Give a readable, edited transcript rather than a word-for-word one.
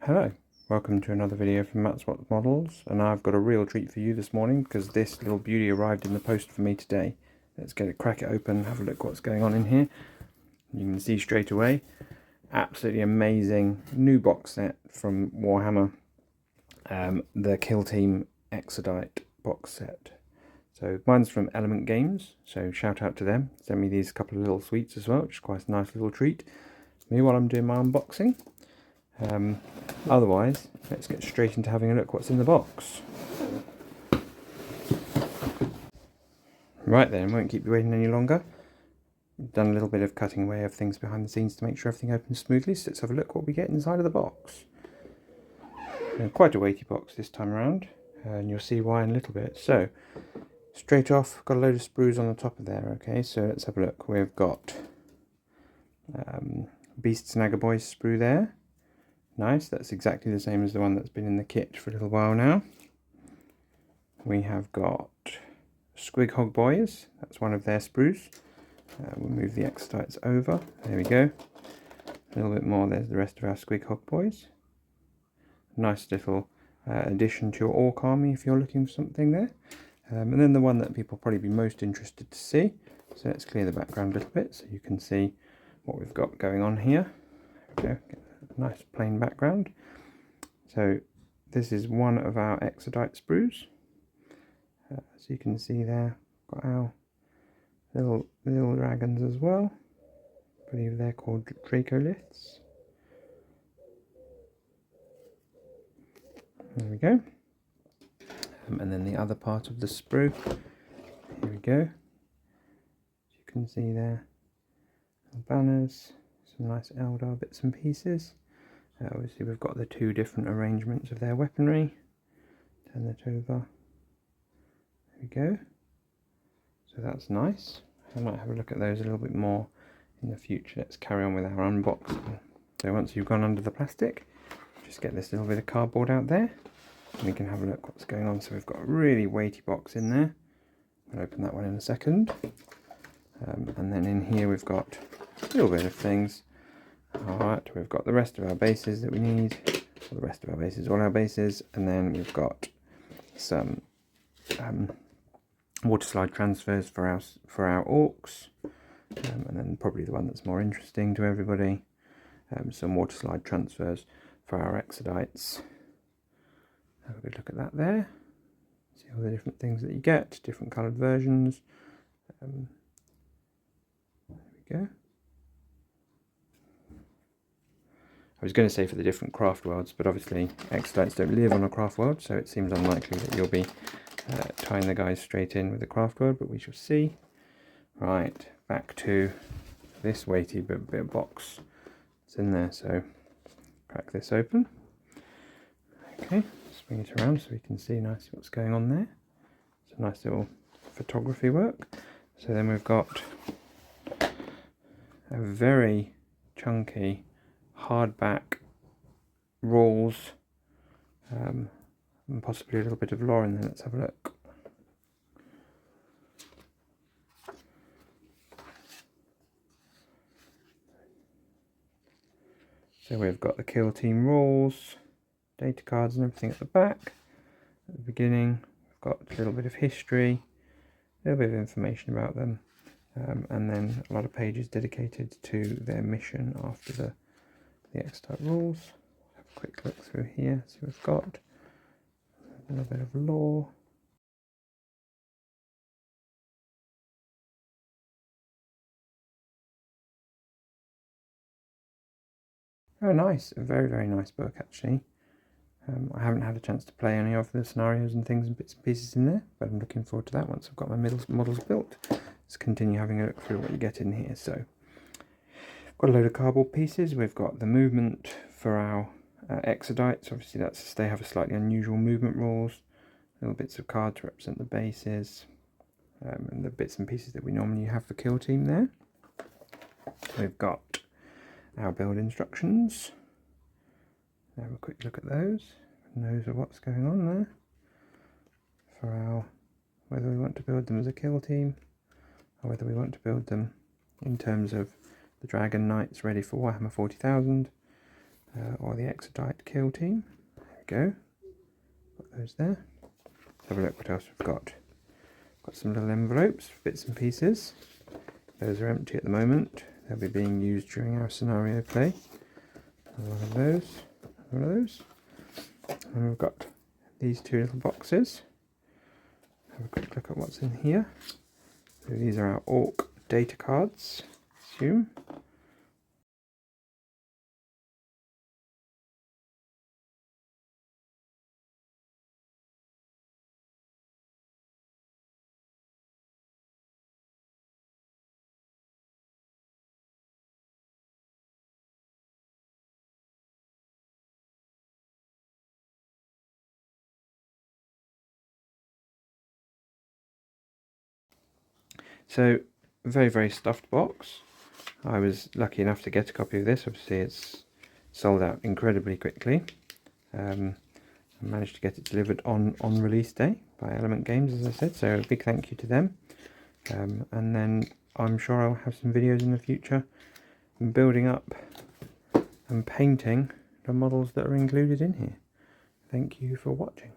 Hello, welcome to another video from Matt's Models, and I've got a real treat for you this morning because this little beauty arrived in the post for me today. Let's crack it open, have a look what's going on in here. You can see straight away, absolutely amazing new box set from Warhammer, the Kill Team Exodite box set. So mine's from Element Games, so shout out to them. Sent me these couple of little sweets as well, which is quite a nice little treat for me while I'm doing my unboxing. Otherwise, let's get straight into having a look what's in the box. Right then, won't keep you waiting any longer. Done a little bit of cutting away of things behind the scenes to make sure everything opens smoothly, so let's have a look what we get inside of the box. Quite a weighty box this time around, and you'll see why in a little bit. So, straight off, got a load of sprues on the top of there, okay, so let's have a look. We've got Beast Snagger Boys sprue there. Nice, that's exactly the same as the one that's been in the kit for a little while now. We have got Squig Hog Boys, that's one of their sprues. We'll move the Exodites over, there we go. A little bit more, there's the rest of our Squig Hog Boys. Nice little addition to your Orc army if you're looking for something there. And then the one that people probably be most interested to see. So let's clear the background a little bit so you can see what we've got going on here. There we go. Nice plain background. So this is one of our Exodite Sprues. So you can see there, got our little dragons as well. I believe they're called Dracoliths. There we go. And then the other part of the sprue. Here we go. As you can see there, banners, some nice Eldar bits and pieces. Obviously we've got the two different arrangements of their weaponry. Turn that over. There we go. So that's nice. I might have a look at those a little bit more in the future. Let's carry on with our unboxing. So once you've gone under the plastic, just get this little bit of cardboard out there and we can have a look what's going on. So we've got a really weighty box in there. I'll open that one in a second. And then in here we've got a little bit of things. Alright, we've got the rest of our bases that we need, or the rest of our bases, all our bases, and then we've got some water slide transfers for our orcs, and then probably the one that's more interesting to everybody, some water slide transfers for our Exodites. Have a good look at that there. See all the different things that you get, different coloured versions. There we go. I was going to say for the different craft worlds, but obviously Exodites don't live on a craft world, so it seems unlikely that you'll be tying the guys straight in with the craft world, but we shall see. Right, back to this weighty bit of box that's in there, so crack this open. Okay, swing it around so we can see nicely what's going on there. Some nice little photography work. So then we've got a very chunky hardback rules, and possibly a little bit of lore in there. Let's have a look. So we've got the Kill Team rules, data cards and everything at the back. At the beginning we've got a little bit of history, a little bit of information about them, and then a lot of pages dedicated to their mission after the Exodite rules. Have a quick look through here, see what we've got. A little bit of lore. Oh nice, a very, very nice book actually. I haven't had a chance to play any of the scenarios and things and bits and pieces in there, but I'm looking forward to that once I've got my models built. Let's continue having a look through what you get in here. So, got a load of cardboard pieces. We've got the movement for our Exodites. Obviously they have a slightly unusual movement rules. Little bits of card to represent the bases, and the bits and pieces that we normally have for Kill Team there. We've got our build instructions. Have a quick look at those. Knows of what's going on there. For our, whether we want to build them as a Kill Team, or whether we want to build them in terms of the Dragon Knights ready for Warhammer 40,000. or the Exodite kill team. There we go. Put those there. Let's have a look what else we've got. Got some little envelopes, bits and pieces. Those are empty at the moment. They'll be being used during our scenario play. One of those. One of those. And we've got these two little boxes. Have a quick look at what's in here. So these are our Orc data cards, I assume. So, very, very stuffed box. I was lucky enough to get a copy of this. Obviously it's sold out incredibly quickly. I managed to get it delivered on release day by Element Games, as I said, so a big thank you to them. And then I'm sure I'll have some videos in the future building up and painting the models that are included in here. Thank you for watching.